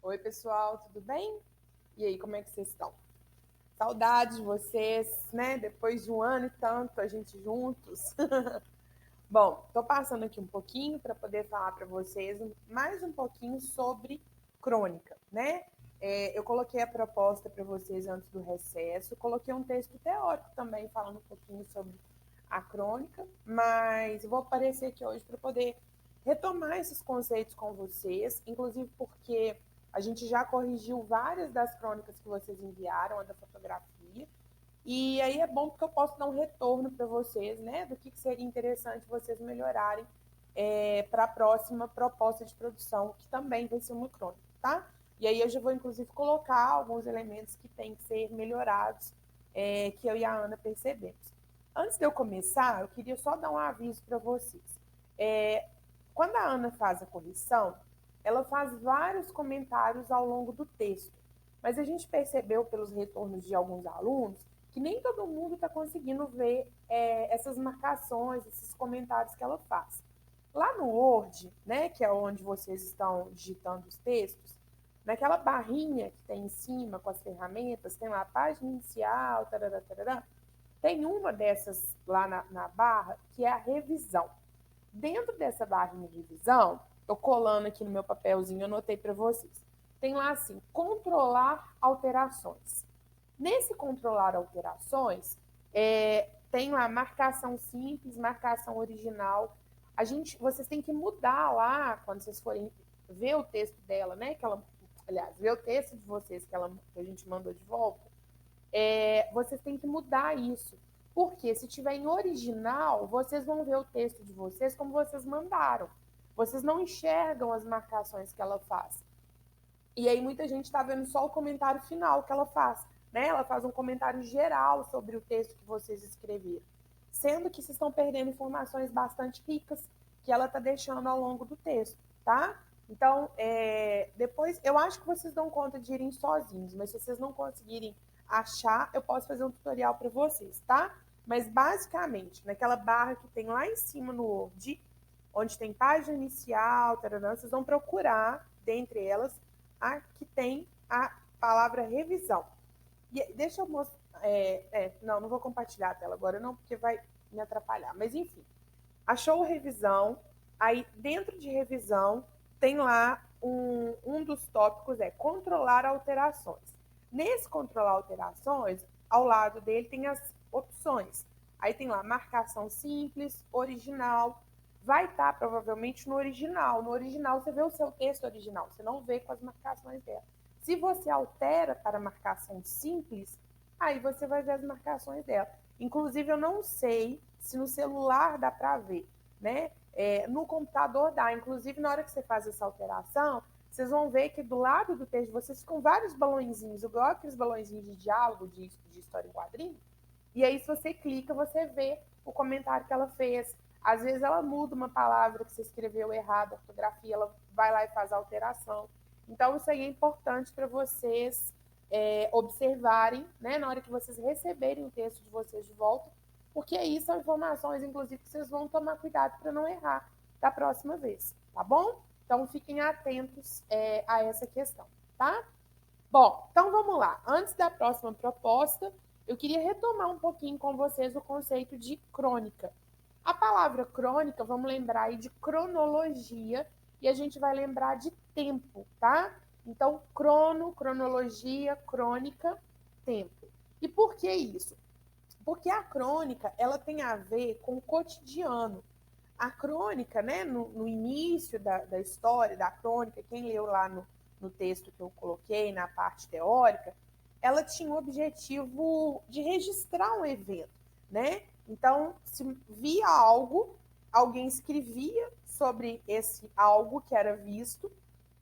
Oi, pessoal, tudo bem? E aí, como é que vocês estão? Saudades de vocês, né? Depois de um ano e tanto, a gente juntos. Bom, estou passando aqui um pouquinho para poder falar para vocês mais um pouquinho sobre crônica, né? Eu coloquei a proposta para vocês antes do recesso, coloquei um texto teórico também falando um pouquinho sobre a crônica, mas eu vou aparecer aqui hoje para poder retomar esses conceitos com vocês, inclusive porque a gente já corrigiu várias das crônicas que vocês enviaram, a da fotografia, e aí é bom porque eu posso dar um retorno para vocês, né, do que seria interessante vocês melhorarem para a próxima proposta de produção, que também vai ser uma crônica, tá? E aí eu já vou, inclusive, colocar alguns elementos que têm que ser melhorados, que eu e a Ana percebemos. Antes de eu começar, eu queria só dar um aviso para vocês. É, Quando a Ana faz a correção, ela faz vários comentários ao longo do texto, mas a gente percebeu pelos retornos de alguns alunos que nem todo mundo está conseguindo ver essas marcações, esses comentários que ela faz. Lá no Word, né, que é onde vocês estão digitando os textos, naquela barrinha que tem em cima com as ferramentas, tem lá a página inicial, tarará, tarará, tem uma dessas lá na barra que é a revisão. Dentro dessa barrinha de revisão, eu colando aqui no meu papelzinho, eu anotei para vocês. Tem lá assim, controlar alterações. Nesse controlar alterações, tem lá marcação simples, marcação original. Vocês têm que mudar lá, quando vocês forem ver o texto dela, né? Aliás, ver o texto de vocês que a gente mandou de volta, vocês têm que mudar isso. Porque se tiver em original, vocês vão ver o texto de vocês como vocês mandaram. Vocês não enxergam as marcações que ela faz. E aí muita gente está vendo só o comentário final que ela faz. Né? Ela faz um comentário geral sobre o texto que vocês escreveram. Sendo que vocês estão perdendo informações bastante ricas que ela está deixando ao longo do texto, tá? Então, depois, eu acho que vocês dão conta de irem sozinhos, mas se vocês não conseguirem achar, eu posso fazer um tutorial para vocês, tá? Mas, basicamente, naquela barra que tem lá em cima no Word, onde tem página inicial, tararã, vocês vão procurar, dentre elas, a que tem a palavra revisão. E deixa eu mostrar. Não vou compartilhar a tela agora, não, porque vai me atrapalhar. Mas, enfim, achou revisão. Aí, dentro de revisão, tem lá um dos tópicos é controlar alterações. Nesse controlar alterações, ao lado dele tem as opções. Aí tem lá marcação simples, original. Vai estar provavelmente no original. No original você vê o seu texto original, você não vê com as marcações dela. Se você altera para marcação simples, aí você vai ver as marcações dela. Inclusive, eu não sei se no celular dá para ver, né? No computador dá. Inclusive, na hora que você faz essa alteração, vocês vão ver que do lado do texto de vocês ficam vários balõezinhos, igual aqueles balõezinhos de diálogo, de história em quadrinho. E aí, se você clica, você vê o comentário que ela fez. Às vezes ela muda uma palavra que você escreveu errado, a ortografia, ela vai lá e faz a alteração. Então, isso aí é importante para vocês observarem, né, na hora que vocês receberem o texto de vocês de volta, porque aí são informações, inclusive, que vocês vão tomar cuidado para não errar da próxima vez, tá bom? Então, fiquem atentos a essa questão, tá? Bom, então vamos lá. Antes da próxima proposta, eu queria retomar um pouquinho com vocês o conceito de crônica. A palavra crônica, vamos lembrar aí de cronologia e a gente vai lembrar de tempo, tá? Então, cronologia, crônica, tempo. E por que isso? Porque a crônica, ela tem a ver com o cotidiano. A crônica, né, no início da história da crônica, quem leu lá no texto que eu coloquei, na parte teórica, ela tinha o objetivo de registrar um evento, né? Então, se via algo, alguém escrevia sobre esse algo que era visto,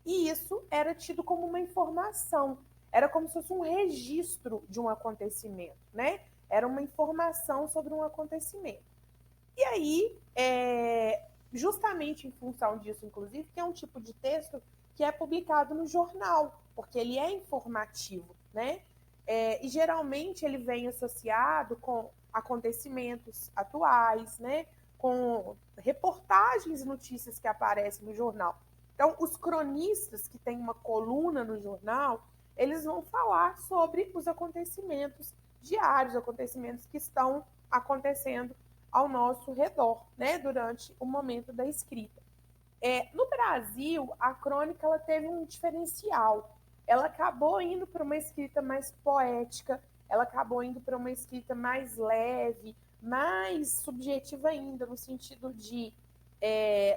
e isso era tido como uma informação. Era como se fosse um registro de um acontecimento, né? Era uma informação sobre um acontecimento. E aí, justamente em função disso, inclusive, que é um tipo de texto que é publicado no jornal, porque ele é informativo, né? E geralmente ele vem associado com acontecimentos atuais, né? Com reportagens e notícias que aparecem no jornal. Então, os cronistas que têm uma coluna no jornal, eles vão falar sobre os acontecimentos diários, acontecimentos que estão acontecendo ao nosso redor, né, durante o momento da escrita. No Brasil, a crônica ela teve um diferencial. Ela acabou indo para uma escrita mais poética, ela acabou indo para uma escrita mais leve, mais subjetiva ainda, no sentido de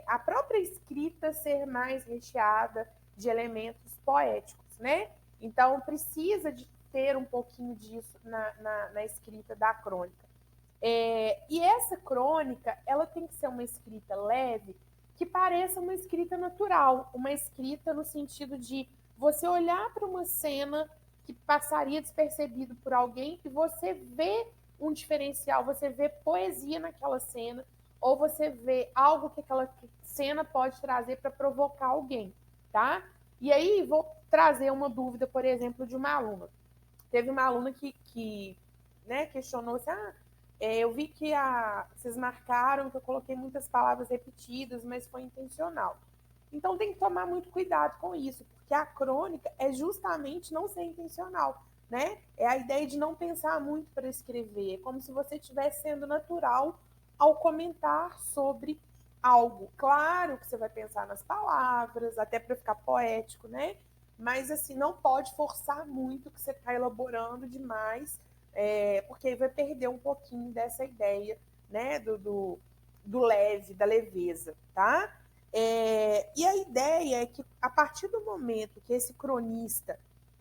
a própria escrita ser mais recheada de elementos poéticos, né? Então, precisa de ter um pouquinho disso na escrita da crônica. E essa crônica, ela tem que ser uma escrita leve, que pareça uma escrita natural, uma escrita no sentido de você olhar para uma cena que passaria despercebido por alguém e você vê um diferencial, você vê poesia naquela cena, ou você vê algo que aquela cena pode trazer para provocar alguém, tá? E aí vou trazer uma dúvida, por exemplo, de uma aluna. Teve uma aluna que né, questionou assim, eu vi que vocês marcaram que eu coloquei muitas palavras repetidas, mas foi intencional. Então tem que tomar muito cuidado com isso, porque a crônica é justamente não ser intencional, né? É a ideia de não pensar muito para escrever, é como se você estivesse sendo natural ao comentar sobre algo. Claro que você vai pensar nas palavras, até para ficar poético, né? Mas assim, não pode forçar muito que você está elaborando demais, porque aí vai perder um pouquinho dessa ideia, né, do leve, da leveza, tá? E a ideia é que a partir do momento que esse cronista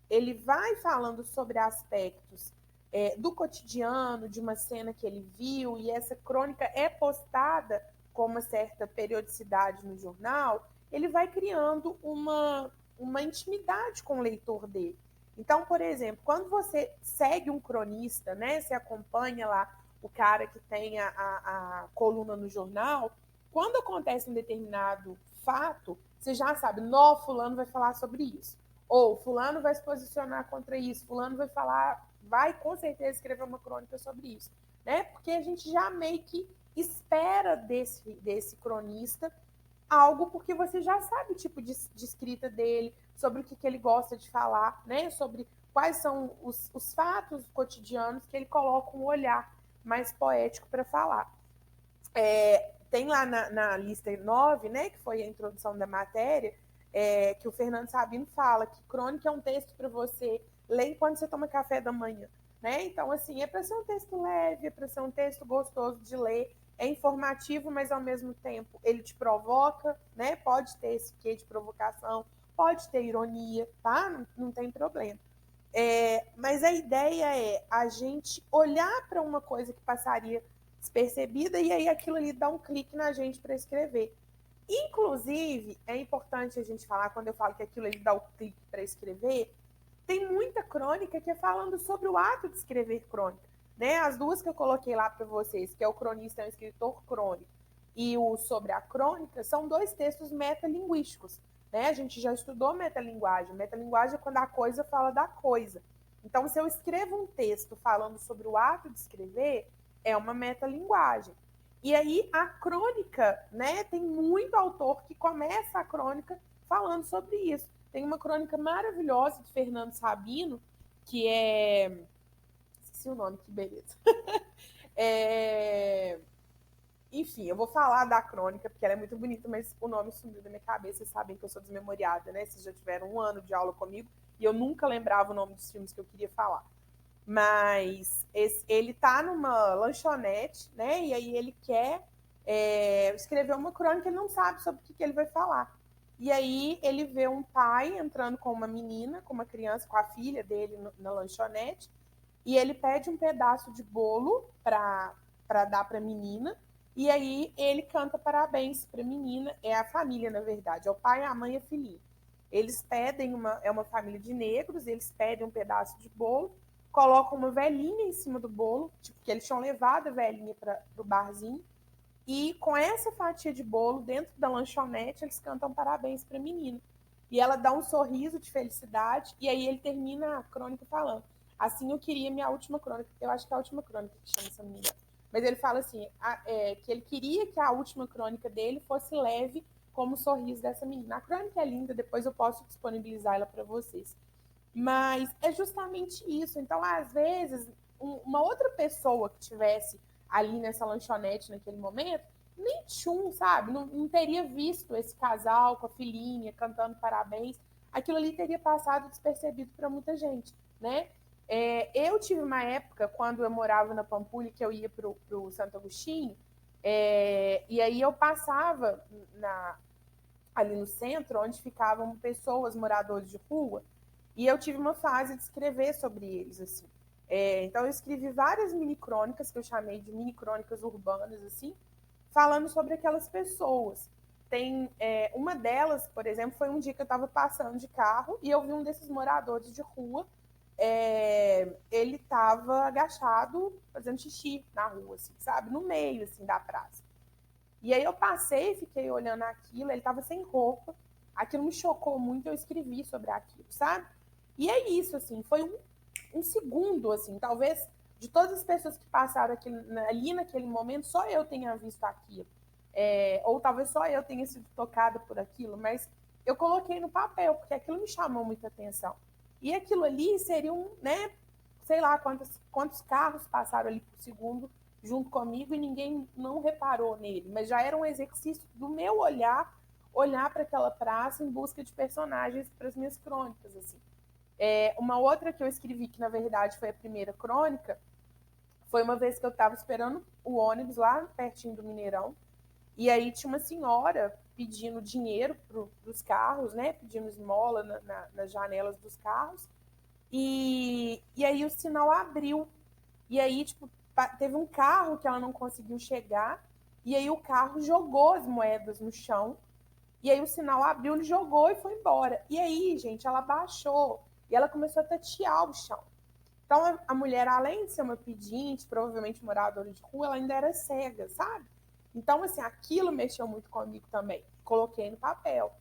ele vai falando sobre aspectos do cotidiano, de uma cena que ele viu, e essa crônica é postada com uma certa periodicidade no jornal, ele vai criando uma intimidade com o leitor dele. Então, por exemplo, quando você segue um cronista, né, você acompanha lá o cara que tem a coluna no jornal, quando acontece um determinado fato, você já sabe, fulano vai falar sobre isso. Ou fulano vai se posicionar contra isso, fulano vai falar, vai com certeza escrever uma crônica sobre isso. Né? Porque a gente já meio que espera desse cronista algo, porque você já sabe o tipo de escrita dele, sobre o que ele gosta de falar, né? Sobre quais são os fatos cotidianos que ele coloca um olhar mais poético para falar. Tem lá na lista 9, né, que foi a introdução da matéria, que o Fernando Sabino fala que crônica é um texto para você ler enquanto você toma café da manhã. Né? Então, assim, é para ser um texto leve, é para ser um texto gostoso de ler, é informativo, mas ao mesmo tempo ele te provoca, né? Pode ter esse quê de provocação, pode ter ironia, tá? Não tem problema. Mas a ideia é a gente olhar para uma coisa que passaria despercebida e aí aquilo ali dá um clique na gente para escrever. Inclusive, é importante a gente falar, quando eu falo que aquilo ali dá o clique para escrever, tem muita crônica que é falando sobre o ato de escrever crônica. Né? As duas que eu coloquei lá para vocês, que é o cronista e o escritor crônico, e o sobre a crônica, são dois textos metalinguísticos. Né? A gente já estudou metalinguagem. Metalinguagem é quando a coisa fala da coisa. Então, se eu escrevo um texto falando sobre o ato de escrever, é uma metalinguagem. E aí, a crônica, né? Tem muito autor que começa a crônica falando sobre isso. Tem uma crônica maravilhosa de Fernando Sabino, que é. Esqueci o nome, que beleza. Enfim, eu vou falar da crônica, porque ela é muito bonita, mas o nome sumiu da minha cabeça. Vocês sabem que eu sou desmemoriada, né? Vocês já tiveram um ano de aula comigo e eu nunca lembrava o nome dos filmes que eu queria falar. Mas ele tá numa lanchonete, né? E aí ele quer escrever uma crônica e não sabe sobre o que ele vai falar. E aí ele vê um pai entrando com uma menina, com uma criança, com a filha dele na lanchonete, e ele pede um pedaço de bolo para dar para a menina, e aí ele canta parabéns para a menina, é a família, na verdade, é o pai, a mãe e a filhinha. Eles pedem, é uma família de negros, eles pedem um pedaço de bolo, colocam uma velhinha em cima do bolo, tipo, que eles tinham levado a velhinha para o barzinho, e com essa fatia de bolo dentro da lanchonete, eles cantam parabéns para a menina. E ela dá um sorriso de felicidade, e aí ele termina a crônica falando: assim eu queria minha última crônica. Eu acho que é a última crônica que chama, se não me engano. Mas ele fala assim, que ele queria que a última crônica dele fosse leve, como o sorriso dessa menina. A crônica é linda, depois eu posso disponibilizar ela para vocês. Mas é justamente isso. Então, às vezes, uma outra pessoa que tivesse ali nessa lanchonete naquele momento, nem tchum, sabe? Não teria visto esse casal com a filhinha cantando parabéns. Aquilo ali teria passado despercebido para muita gente, né? Eu tive uma época, quando eu morava na Pampulha, que eu ia para o Santo Agostinho, e aí eu passava ali no centro, onde ficavam pessoas, moradores de rua, e eu tive uma fase de escrever sobre eles, assim. Então eu escrevi várias mini crônicas, que eu chamei de mini crônicas urbanas, assim, falando sobre aquelas pessoas. Tem uma delas, por exemplo, foi um dia que eu estava passando de carro e eu vi um desses moradores de rua. Ele estava agachado fazendo xixi na rua, assim, sabe? No meio assim da praça. E aí eu passei, fiquei olhando aquilo, ele estava sem roupa. Aquilo me chocou muito, eu escrevi sobre aquilo, sabe? E é isso, assim, foi um segundo, assim, talvez de todas as pessoas que passaram ali naquele momento, só eu tenha visto aquilo. Ou talvez só eu tenha sido tocada por aquilo, mas eu coloquei no papel, porque aquilo me chamou muita atenção. E aquilo ali seria né, sei lá quantos carros passaram ali por segundo junto comigo e ninguém não reparou nele, mas já era um exercício do meu olhar para aquela praça em busca de personagens para as minhas crônicas, assim. Uma outra que eu escrevi, que na verdade foi a primeira crônica, foi uma vez que eu estava esperando o ônibus lá pertinho do Mineirão, e aí tinha uma senhora pedindo dinheiro para os carros, né? Pedindo esmola nas janelas dos carros. E aí o sinal abriu. E aí, tipo, teve um carro que ela não conseguiu chegar. E aí o carro jogou as moedas no chão. E aí o sinal abriu, ele jogou e foi embora. E aí, gente, ela baixou e ela começou a tatear o chão. Então a mulher, além de ser uma pedinte, provavelmente moradora de rua, ela ainda era cega, sabe? Então, assim, aquilo mexeu muito comigo também. Coloquei no papel.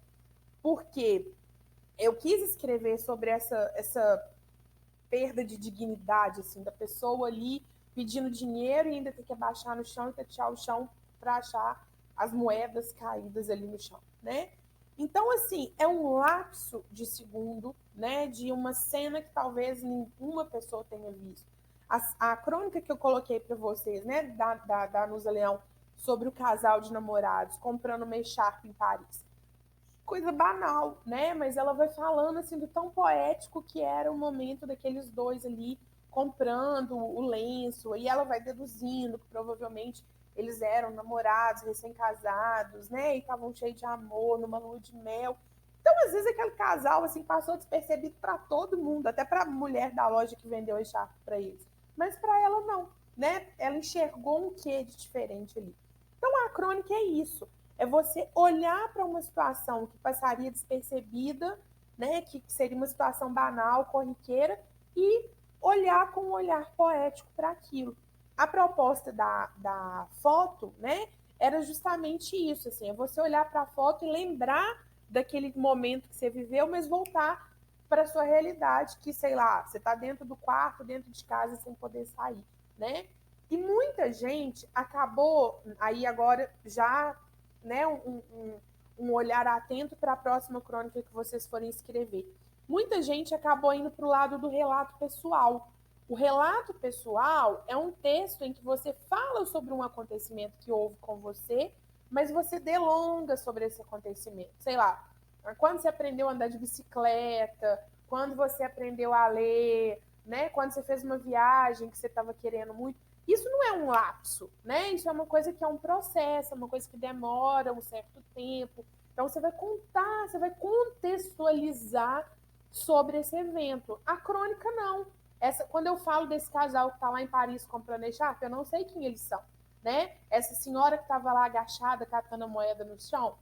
Porque eu quis escrever sobre essa perda de dignidade, assim, da pessoa ali pedindo dinheiro e ainda ter que abaixar no chão e tatear o chão para achar as moedas caídas ali no chão, né? Então, assim, é um lapso de segundo, né, de uma cena que talvez nenhuma pessoa tenha visto. A crônica que eu coloquei para vocês, né, da Anusa Leão, sobre o casal de namorados comprando uma echarpe em Paris. Coisa banal, né? Mas ela vai falando assim do tão poético que era o momento daqueles dois ali comprando o lenço, e ela vai deduzindo que provavelmente eles eram namorados, recém-casados, né? E estavam cheios de amor, numa lua de mel. Então, às vezes, aquele casal assim passou despercebido para todo mundo, até para a mulher da loja que vendeu a echarpe para eles. Mas para ela, não, né? Ela enxergou um quê de diferente ali. Então, a crônica é isso. É você olhar para uma situação que passaria despercebida, né? Que seria uma situação banal, corriqueira, e olhar com um olhar poético para aquilo. A proposta da foto, né? Era justamente isso, assim, é você olhar para a foto e lembrar daquele momento que você viveu, mas voltar para a sua realidade, que, sei lá, você está dentro do quarto, dentro de casa, sem poder sair, né? E muita gente acabou, aí agora já, né, um olhar atento para a próxima crônica que vocês forem escrever. Muita gente acabou indo para o lado do relato pessoal. O relato pessoal é um texto em que você fala sobre um acontecimento que houve com você, mas você delonga sobre esse acontecimento. Sei lá, quando você aprendeu a andar de bicicleta, quando você aprendeu a ler, né? Quando você fez uma viagem que você estava querendo muito. Isso não é um lapso, né? Isso é uma coisa que é um processo, é uma coisa que demora um certo tempo. Então você vai contar, você vai contextualizar sobre esse evento. A crônica não. Quando eu falo desse casal que está lá em Paris comprando echarpe, eu não sei quem eles são, né? Essa senhora que estava lá agachada catando a moeda no chão,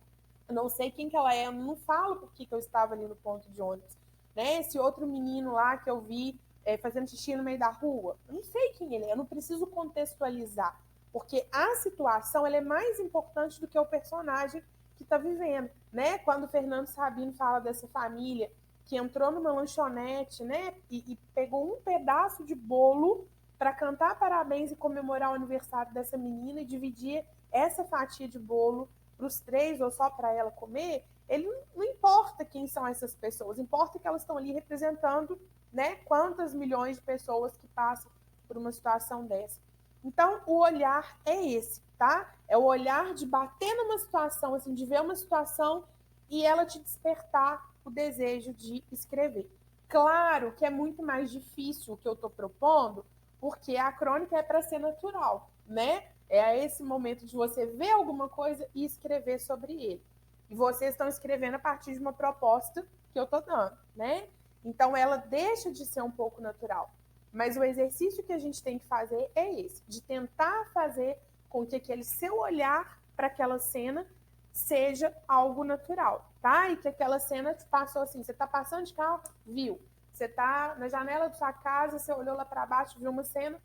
eu não sei quem que ela é, eu não falo por que eu estava ali no ponto de ônibus, né? Esse outro menino lá que eu vi fazendo xixi no meio da rua, eu não sei quem ele é, eu não preciso contextualizar, porque a situação ela é mais importante do que o personagem que está vivendo, né? Quando o Fernando Sabino fala dessa família que entrou numa lanchonete, né, e pegou um pedaço de bolo para cantar parabéns e comemorar o aniversário dessa menina e dividir essa fatia de bolo para os 3 ou só para ela comer, ele não importa quem são essas pessoas, importa que elas estão ali representando, né, quantas milhões de pessoas que passam por uma situação dessa. Então, o olhar é esse, tá? É o olhar de bater numa situação, assim, de ver uma situação e ela te despertar o desejo de escrever. Claro que é muito mais difícil o que eu estou propondo, porque a crônica é para ser natural, né? É esse momento de você ver alguma coisa e escrever sobre ele. E vocês estão escrevendo a partir de uma proposta que eu estou dando, né? Então ela deixa de ser um pouco natural. Mas o exercício que a gente tem que fazer é esse, de tentar fazer com que aquele seu olhar para aquela cena seja algo natural, tá? E que aquela cena te passou assim, você está passando de carro, viu? Você está na janela da sua casa, você olhou lá para baixo, viu uma cena,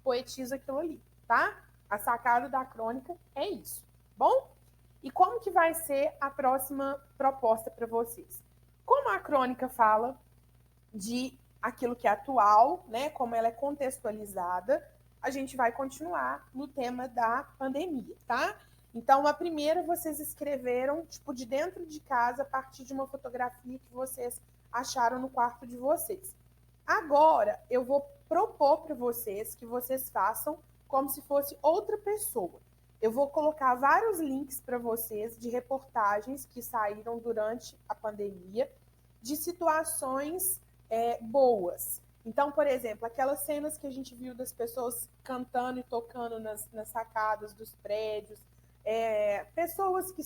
poetiza aquilo ali, tá? A sacada da crônica é isso, bom? E como que vai ser a próxima proposta para vocês? Como a crônica fala de aquilo que é atual, né, como ela é contextualizada, a gente vai continuar no tema da pandemia, tá? Então, a primeira vocês escreveram, tipo, de dentro de casa, a partir de uma fotografia que vocês acharam no quarto de vocês. Agora, eu vou propor para vocês que vocês façam como se fosse outra pessoa. Eu vou colocar vários links para vocês de reportagens que saíram durante a pandemia, de situações boas. Então, por exemplo, aquelas cenas que a gente viu das pessoas cantando e tocando nas sacadas dos prédios, pessoas que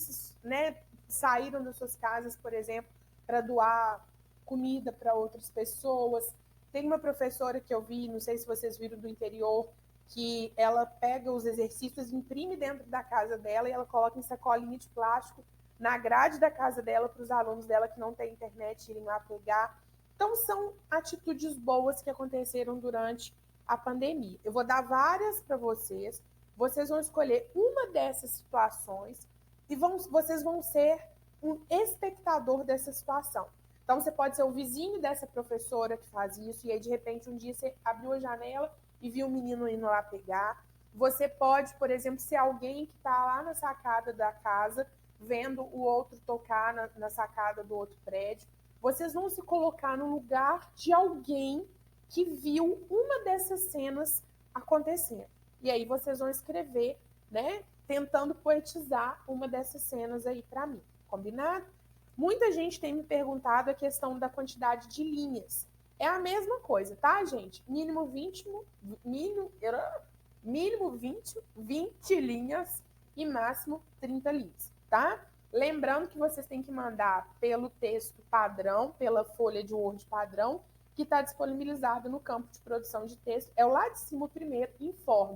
né, saíram das suas casas, por exemplo, para doar comida para outras pessoas. Tem uma professora que eu vi, não sei se vocês viram, do interior, que ela pega os exercícios, imprime dentro da casa dela e ela coloca em sacolinha de plástico na grade da casa dela para os alunos dela que não têm internet irem lá pegar. Então, são atitudes boas que aconteceram durante a pandemia. Eu vou dar várias para vocês. Vocês vão escolher uma dessas situações e vocês vão ser um espectador dessa situação. Então, você pode ser o vizinho dessa professora que faz isso, e aí, de repente, um dia você abriu a janela e viu um menino indo lá pegar. Você pode, por exemplo, ser alguém que está lá na sacada da casa, vendo o outro tocar na sacada do outro prédio. Vocês vão se colocar no lugar de alguém que viu uma dessas cenas acontecendo. E aí vocês vão escrever, né, tentando poetizar uma dessas cenas aí para mim. Combinado? Muita gente tem me perguntado a questão da quantidade de linhas. É a mesma coisa, tá, gente? Mínimo 20 linhas e máximo 30 linhas, tá? Lembrando que vocês têm que mandar pelo texto padrão, pela folha de Word padrão, que está disponibilizado no campo de produção de texto. É o lá de cima o primeiro, informa.